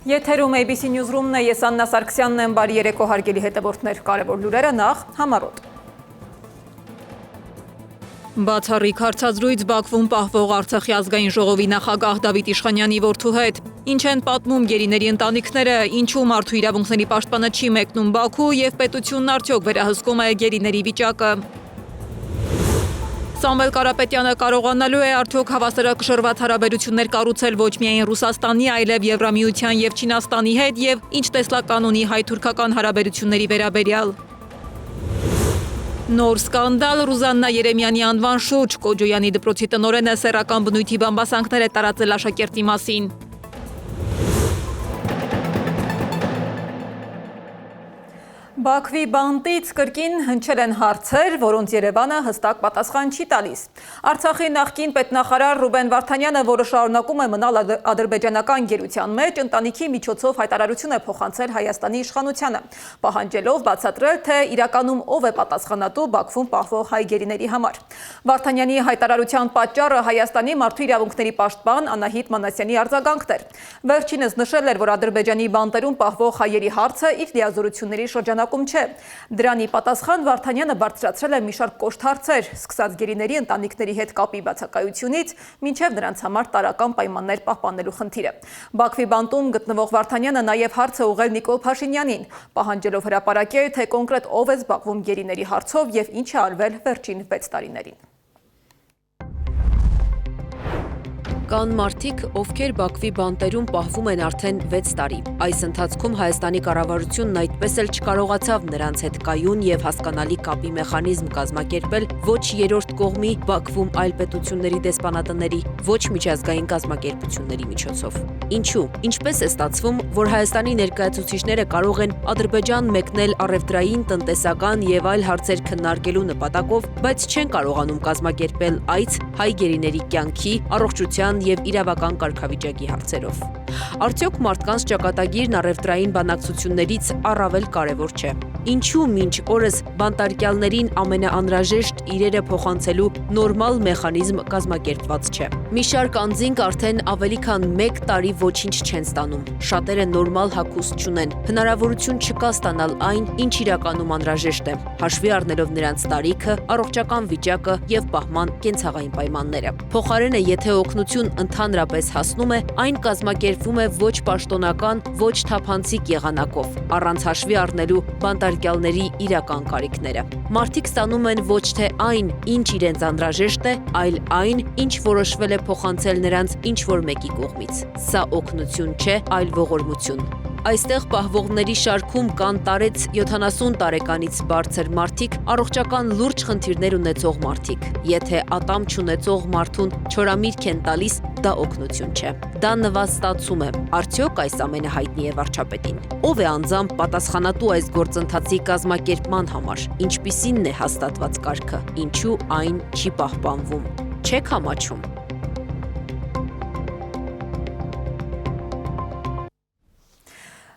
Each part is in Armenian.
Եթերում ABC Newsroom-ն է, ես Աննա Սարգսյանն եմ, բարի երեկո հարգելի հետևորդներ, կարևոր լուրերը նախ համառոտ։ Բացառիկ հարցազրույց Բաքվում պահվող Արցախի ազգային ժողովի նախագահ Դավիթ Իշխանյանի որդու հետ։ Ինչ են պատմում գերիների ընտանիքները, ինչու մարդու իրավունքների պաշտպանը չի մեկնում Բաքու եւ պետությունն արդյոք վերահսկում է գերիների վիճակը։ Սամվել Կարապետյանը կարողանալու է արդյոք հավասարակշռված հարաբերություններ կառուցել ոչ միայն Ռուսաստանի, այլև Եվրամիության եւ Չինաստանի հետ եւ ինչ տեսլական ունի հայ-թուրքական հարաբերությունների վերաբերյալ։ Նոր սկանդալ Ռուզաննա Երեմյանի անվան շուրջ Կոջոյանի դպրոցի տնօրենը սեռական բնույթի բամբասանքներ է տարածել աշակերտի մասին։ Բաքվի բանտից կրկին հնչել են հարցեր, որոնց Երևանը հստակ պատասխան չի տալիս։ Արցախի նախկին պետնախարար Ռուբեն Վարդանյանը, որը շարունակում է մնալ ադրբեջանական գերության մեջ, ընտանիքի միջոցով հայտարարություն է փոխանցել Հայաստանի իշխանությանը, պահանջելով բացատրել, թե իրականում ով է պատասխանատու Բաքվում պահվող հայ գերիների համար։ Վարդանյանի հայտարարության պատճառը Հայաստանի մարդու իրավունքների պաշտպան Անահիտ Մանասյանի արձագանքն էր։ Վերջինս նշել էր, որ Ադրբեջանի բանտերում պահվող հայերի հարցը իր լիազորությունների շրջանակում չէ։ Դրանի պատասխան Վարդանյանը բարձրացրել է մի շարք կոշտ հարցեր, սկսած գերիների ընտանիքների հետ կապի բացակայությունից, մինչև նրանց համար տարրական պայմաններ պահպանելու խնդիրը։ Բաքվի բանտում գտնվող Վարդանյանը նաև հարց է ուղղել Նիկոլ Փաշինյանին, պահանջելով հրապարակել, թե կոնկրետ ով է զբաղվում գերիների հարցով եւ ինչ է արվել վերջին 6 տարիներին։ Կան մարդիկ, ովքեր Բաքվի բանտերում պահվում են արդեն 6 տարի։ Այս ընթացքում Հայաստանի կառավարությունն այդպես էլ չկարողացավ նրանց հետ կայուն եւ հասկանալի կապի մեխանիզմ կազմակերպել ոչ երրորդ կողմի Բաքվում այլ պետությունների դեսպանատների, ոչ միջազգային կազմակերպությունների միջոցով։ Ինչու՞։ Ինչպես է ստացվում, որ Հայաստանի ներկայացուցիչները կարող են Ադրբեջան մեկնել առևտրային, տնտեսական եւ այլ հարցեր քննարկելու նպատակով, բայց չեն կարողանում կազմակերպել այց հայ գերիների կյանքի, առողջության եւ իրավական կարգավիճակի հարցերով։ Արդյոք մարդկանց ճակատագիրն առևտրային բանակցություններից առավել կարևոր չէ։ Ինչու մինչ օրս բանտարկյալներին ամենաանհրաժեշտ իրերը փոխանցելու նորմալ մեխանիզմ կազմակերպված չէ։ Մի շարք անձինք արդեն ավելի քան 1 տարի ոչինչ չեն ստանում։ Շատերը նորմալ հագուստ չունեն։ Հնարավորություն չկա ստանալ այն, ինչ իրականում անհրաժեշտ է, հաշվի առնելով նրանց տարիքը, առողջական վիճակը եւ պահման կենցաղային պայմանները։ Փոխարենը, եթե օգնություն ընդհանրապես հասնում է, այն կազմակերպվում է ոչ պաշտոնական, ոչ թափանցիկ եղանակով, առանց հաշվի առնելու բանտարկյալների իրական կարիքները։ Մարդիկ ստանում են ոչ թե այն, ինչ իրենց անհրաժեշտ է, այլ այն, ինչ որոշվել է փոխանցել նրանց ինչ-որ մեկի կողմից։ Սա օգնություն չէ, այլ ողորմություն։ Այստեղ պահվողների շարքում կան տարեց 70 տարեկանից բարձր մարդիկ, առողջական լուրջ խնդիրներ ունեցող մարդիկ։ Եթե ատամ չունեցող մարդուն չորամիրք են տալիս, դա օգնություն չէ։ Դա նվաստացում է։ Արդյոք այս ամենը հայտնի է վարչապետին։ Ով է անձամբ պատասխանատու այս գործընթացի կազմակերպման համար։ Ինչպիսինն է հաստատված կարգը։ Ինչու այն չի պահպանվում։ Չեք համաչում։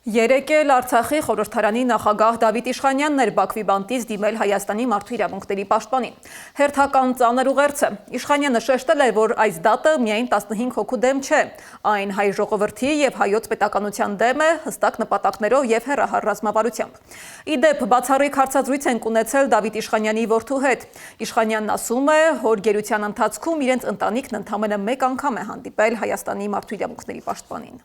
Երեկ էլ Արցախի խորհրդարանի նախագահ Դավիթ Իշխանյանն էր Բաքվի բանտից դիմել Հայաստանի մարդու իրավունքների պաշտպանին։ Հերթական ծանր ուղերձը։ Իշխանյանը շեշտել է, որ այս դատը միայն 15 հոգու դեմ չէ, այն հայ ժողովրդի եւ հայոց պետականության դեմ է հստակ նպատակներով եւ հեռահար ռազմավարությամբ։ Ի դեպ, բացառիկ հարցազրույց են ունեցել Դավիթ Իշխանյանի որդու հետ։ Իշխանյանն ասում է, որ գերության ընթացքում իրենց ընտանիքն ընդամենը 1 անգամ է հանդիպել Հայաստանի մարդու իրավունքների պաշտպանին։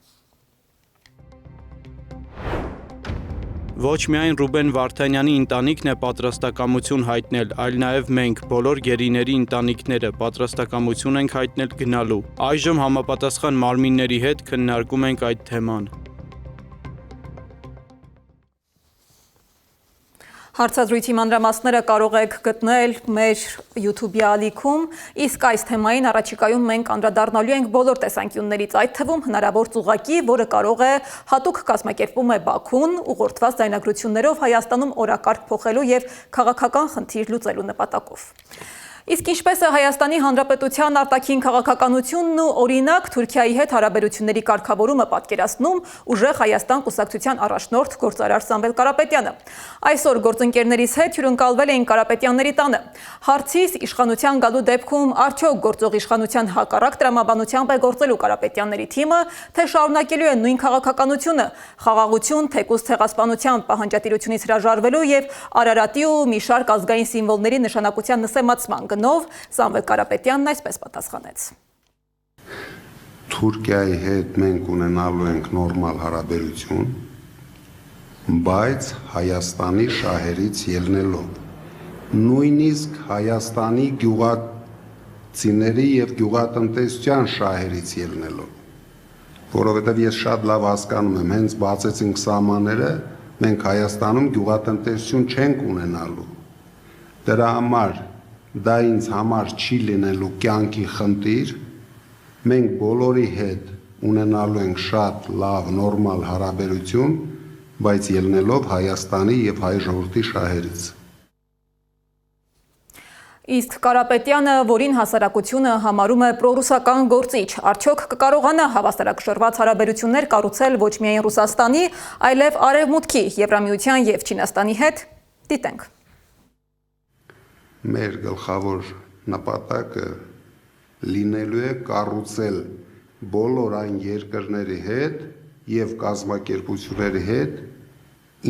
Ոչ միայն Ռուբեն Վարդանյանի ընտանիքն է պատրաստակամություն հայտնել, այլ նաև մենք, բոլոր գերիների ընտանիքները, պատրաստակամություն ենք հայտնել գնալու։ Այժմ համապատասխան մարմինների հետ քննարկում ենք այդ թեման։ Հարցազրույցի մանրամասները կարող եք գտնել մեր YouTube-ի ալիքում, իսկ այս թեմային առաջիկայում մենք անդրադառնալու ենք բոլոր տեսանկյուններից, այդ թվում հնարավոր ծուղակի, որը կարող է հատուկ կազմակերպվում է Բաքուն, ուղղորդված ձայնագրություններով Հայաստանում օրակարգ փոխելու եւ քաղաքական խնդիր լուծելու նպատակով։ Իսկ ինչպես է Հայաստանի Հանրապետության արտաքին քաղաքականությունն ու օրինակ Թուրքիայի հետ հարաբերությունների կարգավորումը պատկերացնում ուժեղ Հայաստան կուսակցության առաջնորդ գործարար Սամվել Կարապետյանը։ Այսօր գործընկերներից հետ հյուրընկալվել էին Կարապետյանների տանը։ Հարցից իշխանության գալու դեպքում արդյոք գործող իշխանության հակառակ տրամաբանությամբ է գործելու Կարապետյանների թիմը, թե շարունակելու է նույն քաղաքականությունը, խաղաղություն, թեկուզ ցեղասպանության պահանջատիրությունից հրաժարվելու եւ Արարատի ու մի շարք ազգային սիմվոլների նշանակության նսեմացման գնով Սամվել Կարապետյանն այսպես պատասխանեց. Թուրքիայի հետ մենք ունենալու ենք նորմալ հարաբերություն, բայց Հայաստանի շահերից ելնելով, նույնիսկ Հայաստանի գյուղացիների եւ գյուղատնտեսության շահերից ելնելով, որովհետեւ ես շատ լավ հասկանում եմ, հենց բացեցինք սահմանները, մենք Հայաստանում գյուղատնտեսություն չենք ունենալու։ Դրա համար դա ինձ համար չի լինելու կյանքի խնդիր, մենք բոլորի հետ ունենալու ենք շատ լավ, նորմալ հարաբերություն, բայց ելնելով Հայաստանի եւ հայ ժողովրդի շահերից։ Իսկ Կարապետյանը, որին հասարակությունը համարում է պրոռուսական գործիչ, արդյոք կկարողանա հավասարակշռված հարաբերություններ կառուցել ոչ միայն Ռուսաստանի, այլև Արևմուտքի, Եվրամիության եւ Չինաստանի հետ։ Դիտենք։ Մեր գլխավոր նպատակը լինելու է կառուցել բոլոր այն երկրների հետ եւ կազմակերպությունների հետ,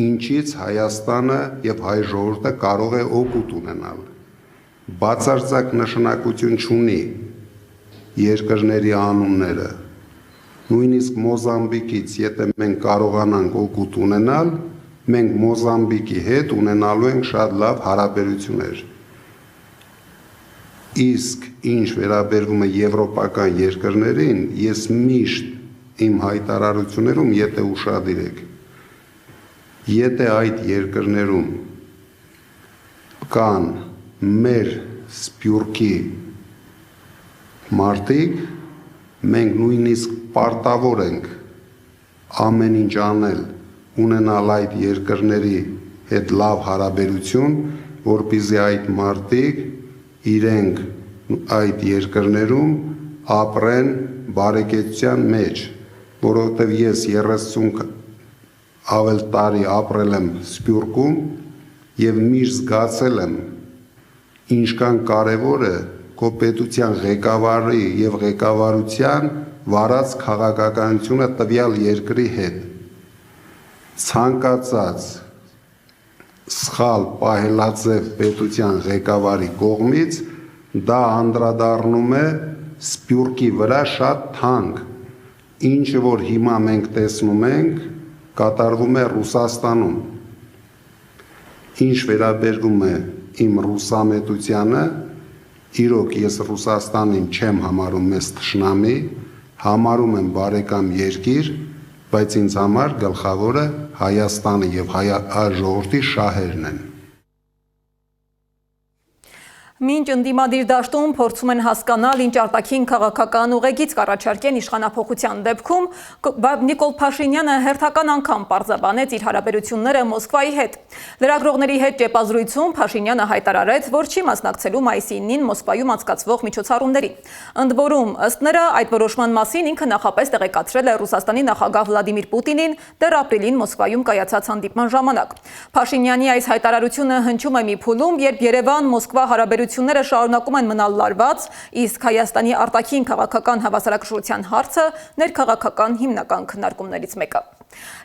ինչից Հայաստանը եւ հայ ժողովուրդը կարող է օգուտ ունենալ։ Բացարձակ նշանակություն չունի երկրների անունները։ Նույնիսկ Մոզամբիկից, եթե մենք կարողանանք օգուտ ունենալ, մենք Մոզամբիկի հետ ունենալու ենք շատ լավ հարաբերություններ։ Իսկ ինչ վերաբերվում է եվրոպական երկրներին, ես միշտ իմ հայտարարություններում, եթե ուշադիր եք, եթե այդ երկրներում կան մեր սփյուռքի մարդիկ, մենք նույնիսկ պարտավոր ենք ամեն ինչ անել, ունենալ այդ երկրների հետ լավ հարաբերություն, որպեսզի այդ մարդիկ իրենք այդ երկրներում ապրեն բարեկեցության մեջ, որովհետև ես 30 ավել տարի ապրել եմ Սփյուռքում եւ միշտ զգացել եմ ինչքան կարեւոր է քո պետության ղեկավարի եւ ղեկավարության վարած քաղաքականությունը տվյալ երկրի հետ։ Ցանկացած սխալ պահելաձև պետության ղեկավարի կողմից դա անդրադառնում է Սփյուռքի վրա շատ թանկ, ինչը որ հիմա մենք տեսնում ենք, կատարվում է Ռուսաստանում։ Ինչ վերաբերվում է իմ ռուսամետությանը, իրոք ես Ռուսաստանին չեմ համարում մեծ թշնամի, համարում եմ բարեկամ երկիր, բայց ինձ համար գլխավորը Հայաստանը եւ հայ ժողովրդի շահերն են։ Մինչ ընդդիմադիր դաշտում փորձում են հասկանալ ինչ արտաքին քաղաքական ուղեգիծ կառաջարկեն իշխանափոխության դեպքում, Նիկոլ Փաշինյանը հերթական անգամ պարզաբանեց իր հարաբերությունները Մոսկվայի հետ։ Լրագրողների հետ ճեպազրույցում Փաշինյանը հայտարարեց, որ չի մասնակցելու մայիսի 9-ին Մոսկվայում անցկացվող միջոցառումների։ Ընդ որում, ըստ նրա, այդ որոշման մասին ինքը նախապես տեղեկացրել է Ռուսաստանի նախագահ Վլադիմիր Պուտինին դեռ ապրիլին Մոսկվայում կայացած հանդիպման ժամանակ։ Փաշինյանի այս հայտարարությունը հնչում է մի փուլում, երբ Երևան-Մոսկվա հարաբերությունները շարունակում են մնալ լարված, իսկ Հայաստանի արտաքին քաղաքական հավասարակշռության հարցը ներքաղաքական հիմնական քննարկումներից մեկը։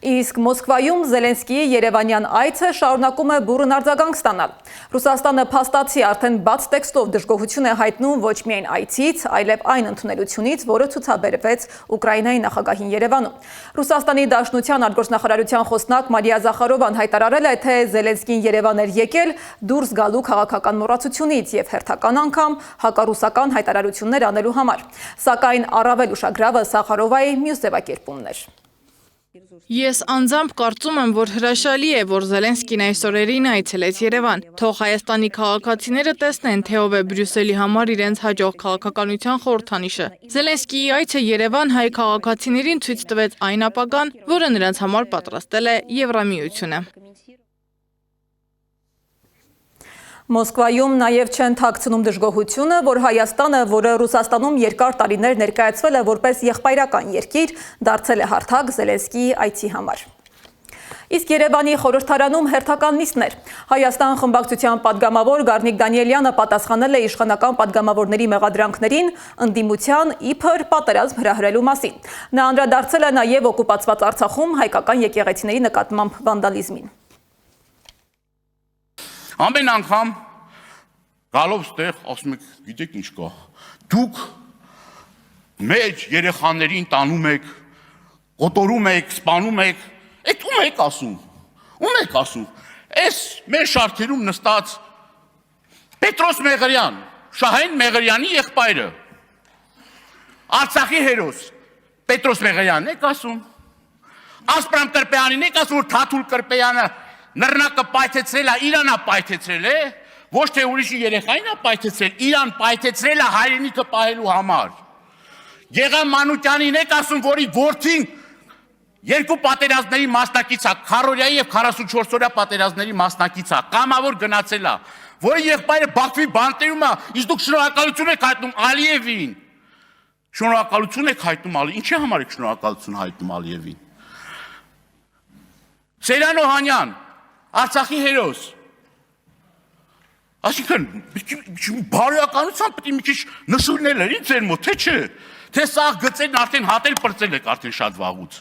Իսկ Մոսկվայում Զելենսկիի երևանյան այցը շարունակում է բուռն արձագանք ստանալ։ Ռուսաստանը փաստացի արդեն բաց տեքստով դժգոհություն է հայտնում ոչ միայն այցից, այլև այն ընդունելությունից, որը ցուցաբերվեց Ուկրաինայի նախագահին Երևանում։ Ռուսաստանի Դաշնության արտգործնախարարության խոսնակ Մարիա Զախարովան հայտարարել է, թե Զելենսկին Երևան էր եկել դուրս գալու քաղաքական մոռացությունից եւ հերթական անգամ հակառուսական հայտարարություններ անելու համար։ Սակայն առավել ուշագրավը Զախարովայի մյուս ձևակերպումն էր։ Ես անձամբ կարծում եմ, որ հրաշալի է, որ Զելենսկին այս օրերին այցելեց Երևան։ Թող Հայաստանի քաղաքացիները տեսնեն, թե ով է Բրյուսելի համար իրենց հաջող քաղաքականության խորհրդանիշը։ Զելենսկիի այցը Երևան հայ քաղաքացիներին ցույց տվեց այն ապագան, որը նրանց համար պատրաստել է Եվրամիությունը։ Մոսկվայում նաև չեն թաքցնում դժգոհությունը, որ Հայաստանը, որը Ռուսաստանում երկար տարիներ ներկայացվել է որպես եղբայրական երկիր, դարձել է հարթակ Զելենսկիի այցի համար։ Իսկ Երևանի խորհրդարանում հերթական նիստներ։ Հայաստան խմբակցության պատգամավոր Գառնիկ Դանիելյանը պատասխանել է իշխանական պատգամավորների մեղադրանքներին ընդդիմության իբր պատերազմ հրահրելու մասին։ Նա անդրադարձել է նաև օկուպացված Արցախում հայկական եկեղեցիների նկատմամբ վանդալիզմին։ Ամեն անգամ գալով ստեղ ասում եք, գիտեք ինչ կա, դուք մեր երեխաներին տանում եք, կոտորում եք, սպանում եք, այդ ում եք ասում, այս մեր շարքերում նստած Պետրոս Մեղրյան, Շահեն Մեղրյանի եղբայրը, Արցախի հերոս, Պետրոս Մեղրյանն եք ասում, Ասպրամ Կրպեյանին եք ասում, որ Թաթուլ Կրպեյանը նռնակը պայթեցրել է, Իրանա պայթեցրել է, ոչ թե ուրիշի երեխային է պայթեցրել, Իրան պայթեցրել է հայրենիքը պահելու համար։ Գեգամ Մանուկյանին եք ասում, որի որդին երկու պատերազմների մասնակից է, քարորյայի եւ 44-օրյա պատերազմների մասնակից է, կամավոր գնացել է, որի եղբայրը Բաքվի բանտերում է, իսկ դուք շնորհակալություն եք հայտնում Ալիևին։ Շնորհակալություն եք հայտնում Ալիևին, ինչի համար եք շնորհակալություն հայտնում Ալիևին։ Սերան Օհանյան, Արցախի հերոս։ Այսինքն, բարոյականության պետք է մի քիչ նշույլներ էր ինձ մոտ, թե չէ, թե սա գծերն արդեն հատել պրծել եք արդեն շատ վաղուց։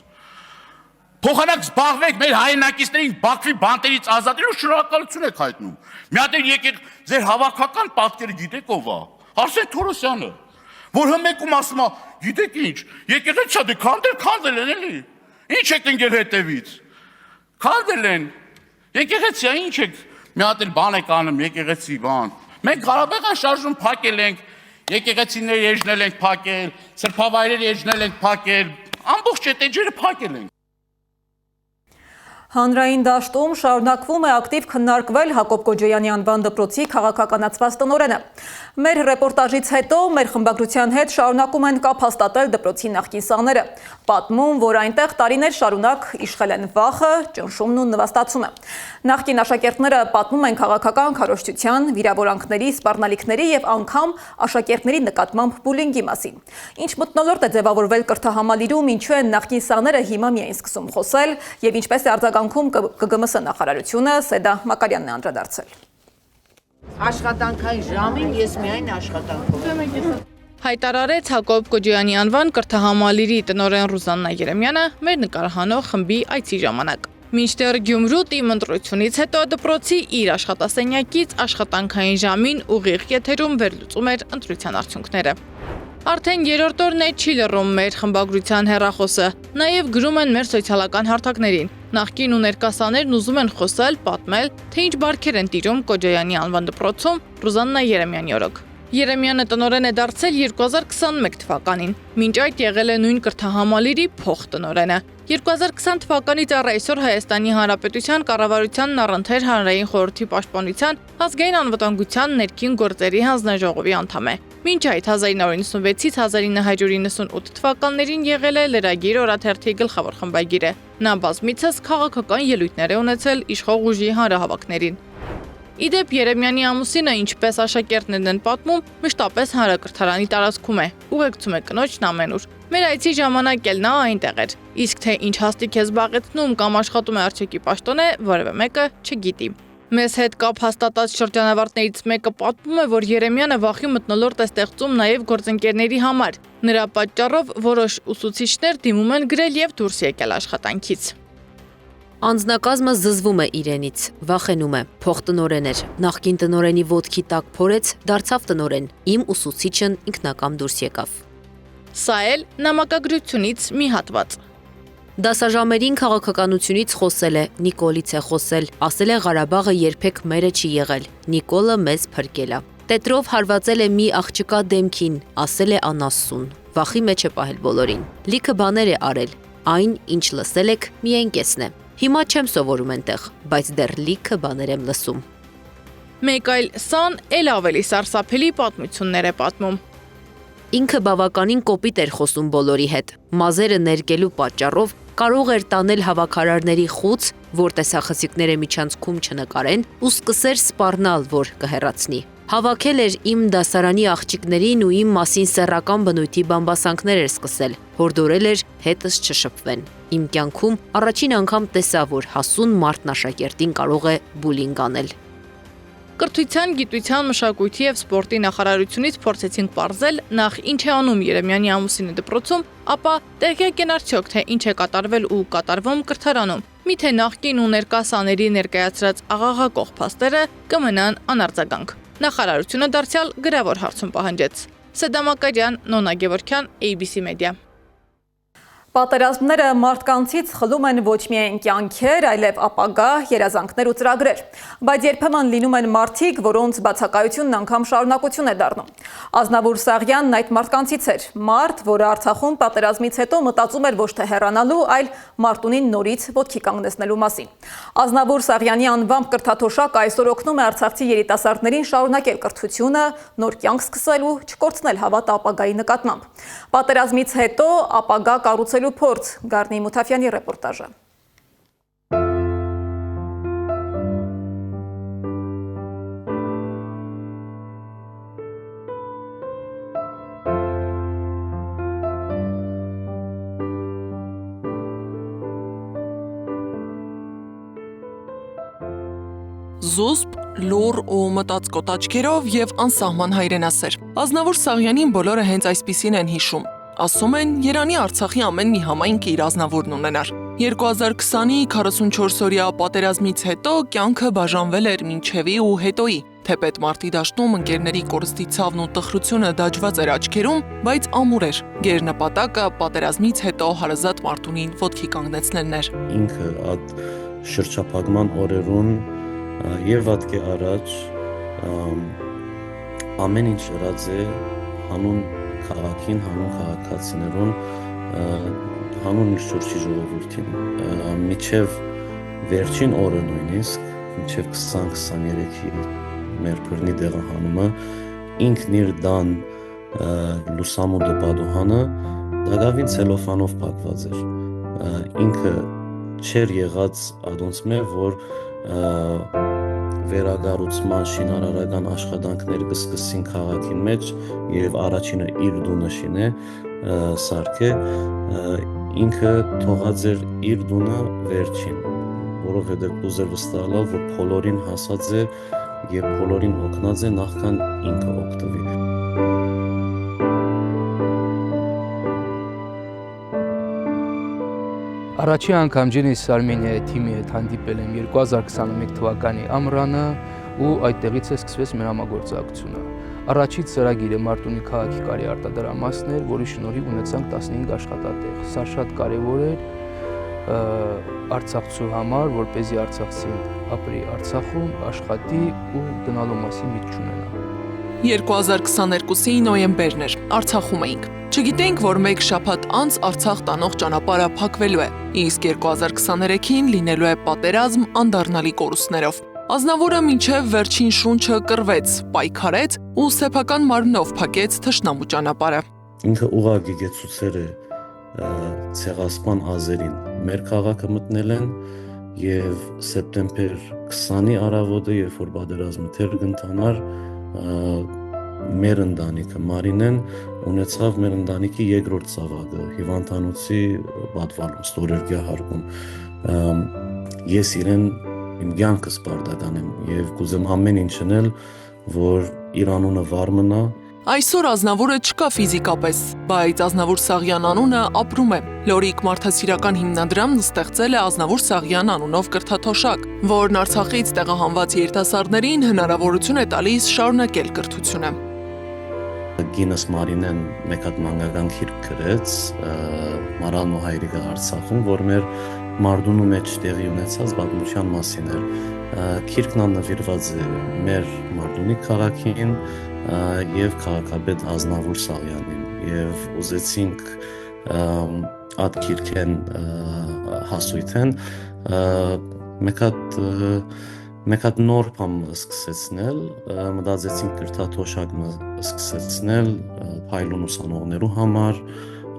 Փոխանակ զբաղվեք մեր հայրենակիցներին Բաքվի բանտերից ազատելու շնորհակալություն եք հայտնում։ Մի հատ եկեք ձեր հավաքական պատկերը գիտեք ով է։ Արսեն Թորոսյանը, որ հմեկում ասում է, գիտեք ինչ, եկեղեցի դե քանդել են էլի։ Ինչ եք ընկել հետևից։ Քանդել են։ Եկեղեցի ինչ եք, մի հատ էլ բան եք անում, եկեղեցի բան։ Մենք Ղարաբաղյան շարժում փակել ենք, եկեղեցիներ էջնել ենք փակել, սրբավայրեր էջնել ենք փակել, ամբողջ այդ էջերը փակել ենք։ Հանրային դաշտում շարունակվում է ակտիվ քննարկվել Հակոբ Կոջոյանի անվան դպրոցի քաղաքականացված տնօրենը։ Մեր ռեպորտաժից հետո մեր խմբագրության հետ շարունակում են կապ հաստատել դպրոցի նախկին սաները, պատմում, որ այնտեղ տարիներ շարունակ իշխել են վախը, ճնշումն ու նվաստացումը։ Նախկին աշակերտները պատմում են քաղաքական քարոզչության, վիրավորանքների, սպառնալիքների եւ անգամ աշակերտների նկատմամբ բուլինգի մասին։ Ինչ մթնոլորտ է ձևավորվել կրթահամալիրում, ինչու են նախկին սաները հիմա միայն սկսում խոսել եւ ինչպես է արձագանքում ԿԳՄՍ նախարարությունը, Սեդա Մակարյանն է անդրադարձել։ Աշխատանքային ժամին ես միայն աշխատանքով։ Հայտարարեց Հակոբ Կոջոյանի անվան կրթահամալիրի տնօրեն Ռուզաննա Երեմյանը մեր նկարահանող խմբի այցի ժամանակ։ Մինչդեռ Գյումրու թիմ ընտրությունից հետո դպրոցի իր աշխատասենյակից աշխատանքային ժամին ուղիղ եթերում վերլուծում էր ընտրության արդյունքները։ Արդեն երրորդ օրն է չի լռում մեր խմբագրության հեռախոսը, նաև գրում են մեր սոցիալական հարթակներին։ Նախկին ու ներկա սաներն ուզում են խոսել, պատմել, թե ինչ բարքեր են տիրում Կոջոյանի անվան դպրոցում Ռուզաննա Երեմյանի օրոք։ Երեմյանը տնօրեն է դարձել 2021 թվականին, մինչ այդ եղել է նույն կրթահամալիրի փոխտնօրենը։ 2020 թվականից առ այսօր Հայաստանի Հանրապետության կառավարությանն առընթեր հանրային խորհրդի պաշտպանության ազգային անվտանգության ներքին գործերի հանձնաժողովի անդամ է։ Մինչ այդ 1996-ից 1998 թվականներին եղել է Լրագիր օրաթերթի գլխավոր խմբագիրը։ Նա բազմիցս քաղաքական ելույթներ է ունեցել իշխող ուժի հանրահավաքներին։ Իդեպ Երեմյանի ամուսինը, ինչպես աշակերտներն են պատմում, մշտապես հանրակրթարանի տարածքում է, ուղեկցում է կնոջն ամենուր։ Մեր այցի ժամանակ էլ նա այնտեղ էր, իսկ թե ինչ հաստիք է զբաղեցնում կամ աշխատում է արդյոքի պաշտոն է, որևէ մեկը չգիտի։ Մեզ հետ կապ հաստատած շրջանավարտներից մեկը պատմում է, որ Երեմյանը վախի մթնոլորտ է ստեղծում նաև գործընկերների համար։ Նրա պատճառով որոշ ուսուցիչներ դիմում են գրել եւ դուրս եկել աշխատանքից։ Անձնակազմը զզվում է իրենից, վախենում է, փոխտնօրեն էր, նախկին տնօրենի ոտքի տակ փորեց, դարձավ տնօրեն, իմ ուսուցիչն ինքնակամ դուրս եկավ։ Սա էլ նամակագրությունից մի հատված։ Դասաժամերին քաղաքականությունից խոսել է, Նիկոլից է խոսել, ասել է Ղարաբաղը երբեք մերը չի եղել, Նիկոլը մեզ փրկել է։ Տետրով հարվածել է մի աղջկա դեմքին, ասել է անասուն, վախի մեջ է պահել բոլորին։ Լիքը բաներ է արել, այն, ինչ լսել եք, միայն կեսն է։ Հիմա չեմ սովորում այնտեղ, բայց դեռ լիքը բաներ եմ լսում։ Մեկ այլ սան էլ ավելի սարսափելի պատմություններ է պատմում։ Ինքը բավականին կոպիտ էր խոսում բոլորի հետ, մազերը ներկելու պատճառով կարող էր տանել հավաքարարների խուց, որ տեսախցիկները միջանցքում չնկարեն ու սկսեր սպառնալ, որ կհեռացնի։ Հավաքել էր իմ դասարանի աղջիկներին ու իմ մասին սեռական բնույթի բամբասանքներ էր սկսել, հորդորել էր հետս չշփվեն։ Իմ կյանքում առաջին անգամ տեսա, որ հասուն մարդն աշակերտին կարող է բուլինգ անել։ Կրթության, գիտության, մշակույթի եւ սպորտի նախարարությունից փորձեցինք ողջել նախ ինչ է անում Երեմյանի ամուսինը դպրոցում, ապա տեղյակ են արդյոք թե ինչ է կատարվել ու կատարվում կրթարանում։ Միթե նախկին ու ներկա սաների ներկայացրած աղաղակող փաստերը կմնան անարձագանք։ Նախարարությունը դարձյալ գրավոր հարցում պահանջեց։ Սեդամ Ակարյան, Նոնա Գևորգյան, ABC Media։ Պատերազմները մարդկանցից խլում են ոչ միայն կյանքեր, այլև ապագա, երազանքներ ու ծրագրեր, բայց երբեմն լինում են մարդիկ, որոնց բացակայությունն անգամ շարունակություն է դառնում։ Ազնավուր Սաղյանն այդ մարդկանցից էր, մարդ, որը Արցախում պատերազմից հետո մտածում էր ոչ թե հեռանալու, այլ Մարտունին նորից ոտքի կանգնեցնելու մասին։ Ազնավուր Սաղյանի անվամբ կրթաթոշակը այսօր օգնում է արցախցի երիտասարդներին շարունակել կրթությունը, նոր կյանք սկսել ու չկորցնել հավատը ապագայի նկատմամբ։ Պատերազմից հետո ապագա կառուցելու փորձ, Գառնի Մութաֆյանի ռեպորտաժը։ Զուսպ, լուռ ու մտածկոտ աչքերով եւ անսահման հայրենասեր։ Ազնավուր Սաղյանին բոլորը հենց այսպիսին են հիշում։ Ասում են, Երանի Արցախի ամեն մի համայնք իր Ազնավուրն ունենար։ 2020-ի 44-օրյա պատերազմից հետո կյանքը բաժանվել էր մինչևի ու հետոյի։ Թեպետ մարտի դաշտում ընկերների կորստի ցավն ու տխրությունը դաջված էր աչքերում, բայց ամուր էր։ Գերնպատակը պատերազմից հետո հարազատ Մարտունին ոտքի կանգնեցնելն էր։ Ինքը այդ շրջափակման օրերուն եւ վատկի առաջ ամեն ինչ ըրած է հանուն քաղաքին, հանուն քաղաքացիներուն, հանուն շրջի ժողովրդին։ Միջև վերջին օրը նույնիսկ, միջև 2023-ի մեր բռնի դեղահանումը, ինքն իր դան լուսամուտը պատուհանը դակավին ցելոֆանով փակված էր։ Ինքը չէր եղած ադոնցմե, որ վերագառուցման շինարարական աշխատանքներ կսկսին քաղաքի մեջ եւ առաջինը իր դունը շինե սարքե, ինքը թողած էր իր դունը վերջին, որովհետեւ ուզեր վստահել, որ բոլորին հասած է եւ բոլորին օգնած է նախքան ինքը օգտվի։ Առաջի անգամ Ջենիս Արմենիայի թիմի հետ հանդիպել եմ 2021 թվականի ամռանը ու այդտեղից է սկսվեց մեր համագործակցությունը։ Առաջից ծրագիրը Մարտունի քաղաքի կարի արտադրամասն էր, որի շնորհիվ ունեցանք 15 աշխատատեղ։ Սա շատ կարևոր էր Արցախցու համար, որպեսզի արցախցին ապրի Արցախում, աշխատի ու գնալու մասին միտք չունենա։ 2022-ի նոյեմբերն էր, Արցախում էինք։ Չգիտենք, որ մեկ շաբաթ անց Արցախ տանող ճանապարհը փակվելու է, իսկ 2023-ին լինելու է պատերազմ անդառնալի կորուստներով։ Ազնավուրը մինչև վերջին շունչը կռվեց, պայքարեց ու սեփական մարմնով փակեց թշնամու ճանապարհը։ Ինքը ուղղակի գեցուցեր է ցեղասպան ազերին մեր քաղաքը մտնել են եւ սեպտեմբեր 20-ի առավոտը, երբ որ պատերազմը թեր կընթանար, մեր ընտանիքը Մարինեն ունեցավ մեր ընտանիքի երկրորդ ծավալը հիվանդանոցի պատվալում, ստորերգյա հարկում։ Ես իրեն իմ կյանքս պարտական եմ եւ կուզեմ ամեն ինչ անել, որ իր անունը վառ մնա։ Այսօր Ազնավուրը չկա ֆիզիկապես, բայց Ազնավուր Սաղյան անունը ապրում է։ Լորիկ մարդասիրական հիմնադրամն ստեղծել է Ազնավուր Սաղյան անունով կրթաթոշակ, որն Արցախից տեղահանված երիտասարդներին հնարավորություն է տալիս շարունակել կրթությունը։ Գինս Մարինեն մեկ հատ մանկական գիրք գրեց Մարալն ու հայրիկը Արցախում, որ մեր Մարտունու մեջ տեղի ունեցած պատմության մասին էր։ Գիրքն նվիրված է մեր Մարտունի քաղաքին եւ քաղաքապետ Ազնավուր Սաղյանին եւ ուզեցինք այդ գիրքեն հասույթեն մեկ հատ նոր բան սկսեցնել, մտածեցինք կրթաթոշակը սկսեցնել փայլուն ուսանողներու համար,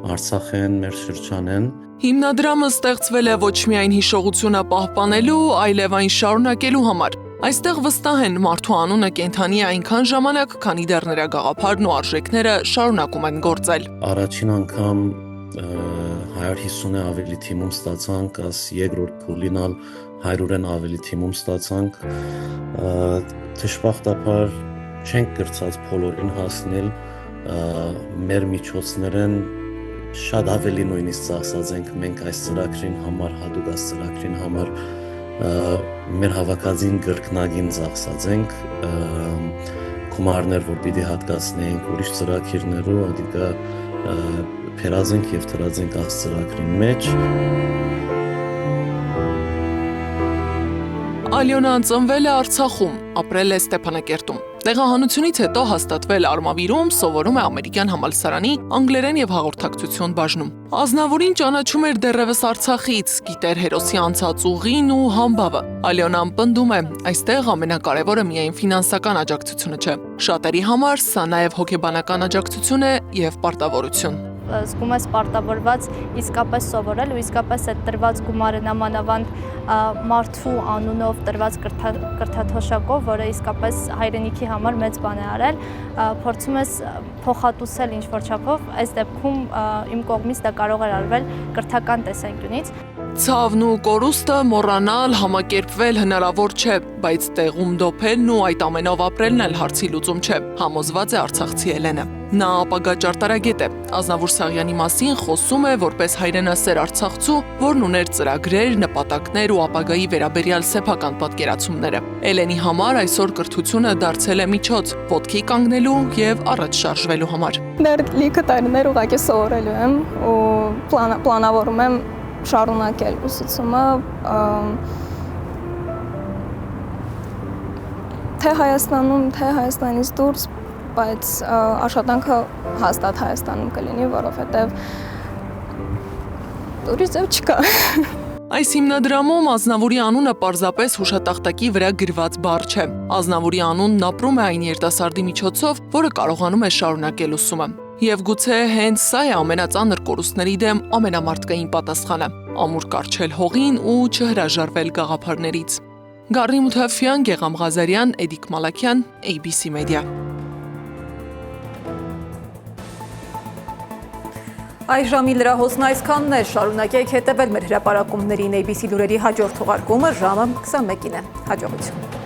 Արցախ են, մեր շրջան են։ Հիմնադրամը ստեղծվել է ոչ միայն հիշողությունը պահպանելու, այլև այն շարունակելու համար։ Այստեղ վստահ են մարդու անունը կենդանի է այնքան ժամանակ, քանի դեռ նրա գաղափարն ու արժեքները շարունակում են գործել։ Առաջին անգամ 150-ը ավելի թիմում ստացանք, աս երկրորդ փուլինալ 100-ն ավելի թիմում ստացանք։ Դժբախտաբար չենք կրծած բոլորին հասնել, մեր միջոցներն շատ ավելի նույնիսկ ծախսած ենք մենք այս ծրագրին համար, հատուկ այս ծրագրին համար մեր հավաքածին գրքնագին ծախսած ենք գումարներ, որ պիտի հատկացնենք ուրիշ ծրագրերով, ադիկա փերազենք եւ դրածենք այս ծրագրին մեջ։ Ալյոնան ծնվել է Արցախում, ապրել է Ստեփանակերտում։ Տեղահանությունից հետո հաստատվել Արմավիրում, սովորում է ամերիկյան համալսարանի անգլերեն եւ հաղորդակցություն բաժնում։ Ազնավուրին ճանաչում էր դեռևս Արցախից, գիտեր հերոսի անցած ուղին ու համբավը։ Ալյոնան պնդում է, այստեղ ամենակարևորը միայն ֆինանսական աջակցությունը չէ։ Շատերի համար սա նաեւ հոգեբանական աջակցություն է եւ պարտավորություն։ Զգում ես պարտավորված իսկապես սովորել ու իսկապես այդ տրված գումարը նամանավանդ մարդու անունով տրված կրթաթոշակով, որը իսկապես հայրենիքի համար մեծ բան է արել, փորձում ես փոխհատուցել ինչ-որ չափով, այս դեպքում իմ կողմից դա կարող էր արվել կրթական տեսանկյունից։ Ցավն ու կորուստը մոռանալ, համակերպվել հնարավոր չէ, բայց տեղում դոփելն ու այդ ամենով ապրելն էլ հարցի լուծում չէ, համոզված է արցախցի Էլենը։ Նա ապագա ճարտարագետ է, Ազնավուր Սաղյանի մասին խոսում է որպես հայրենասեր արցախցու, որն ուներ ծրագրեր, նպատակներ ու ապագայի վերաբերյալ սեփական պատկերացումները։ Էլենի համար այսօր կրթությունը դարձել է միջոց ոտքի կանգնելու եւ առաջ շարժվելու համար։ Դեռ լիքը տարիներ ուղղակի սովորելու եմ ու պլանավորում եմ շարունակել ուսուցումը թե Հայաստանում, թե Հայաստանից դուրս, բայց աշխատանքը հաստատ Հայաստանում կլինի, որովհետև ուրիշ ձև չկա։ Այս հիմնադրամում Ազնավուրի անունը պարզապես հուշատախտակի վրա գրված բառ չէ։ Ազնավուրի անունն ապրում է այն երիտասարդի միջոցով, որը կարողանում է շարունակել ուսումը։ Եվ գուցե հենց սա է ամենածանր կորուստների դեմ ամենամարտկային պատասխանը՝ ամուր կառչել հողին ու չհրաժարվել գաղափարներից։ Գառնի Մութաֆյան, Գեգամ Ղազարյան, Էդիկ Մալաքյան, ABC Media։ Այս ժամի լրահոսն այսքանն է, շարունակեք հետևել մեր հրապարակումներին, ABC լուրերի հաջորդ թողարկումը ժամը 21-ին է։ Հաջողություն։